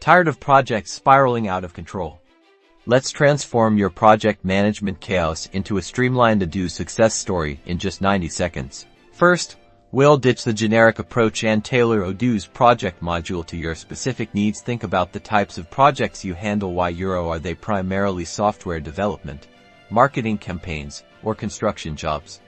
Tired of projects spiraling out of control? Let's transform your project management chaos into a streamlined Odoo success story in just 90 seconds. First, we'll ditch the generic approach and tailor Odoo's project module to your specific needs. Think about the types of projects you handle. Are they primarily software development, marketing campaigns, or construction jobs?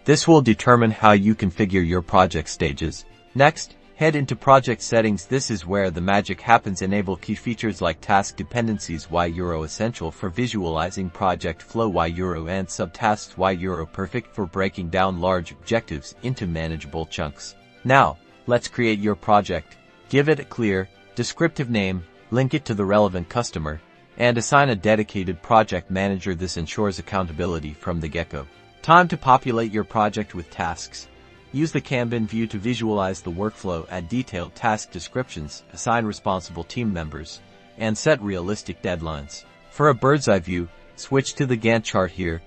This will determine how you configure your project stages. Next, head into project settings. This is where the magic happens. Enable key features like task dependencies essential for visualizing project flow and subtasks perfect for breaking down large objectives into manageable chunks. Now, let's create your project. Give it a clear, descriptive name, link it to the relevant customer, and assign a dedicated project manager. This ensures accountability from the get-go. Time to populate your project with tasks. Use the Kanban view to visualize the workflow, add detailed task descriptions, assign responsible team members, and set realistic deadlines. For a bird's-eye view, switch to the Gantt chart here.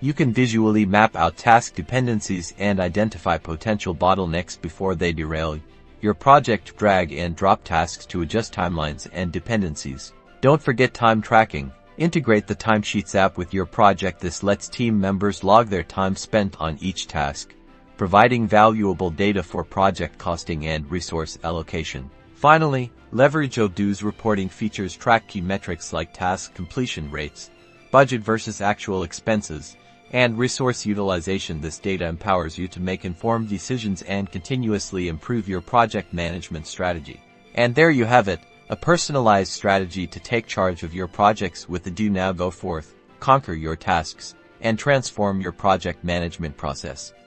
You can visually map out task dependencies and identify potential bottlenecks before they derail your project. Drag and drop tasks to adjust timelines and dependencies. Don't forget time tracking. Integrate the Timesheets app with your project. This lets team members log their time spent on each task, providing valuable data for project costing and resource allocation. Finally, leverage Odoo's reporting features. Track key metrics like task completion rates, budget versus actual expenses, and resource utilization. This data empowers you to make informed decisions and continuously improve your project management strategy. And there you have it, a personalized strategy to take charge of your projects with Odoo. Now go forth, conquer your tasks, and transform your project management process.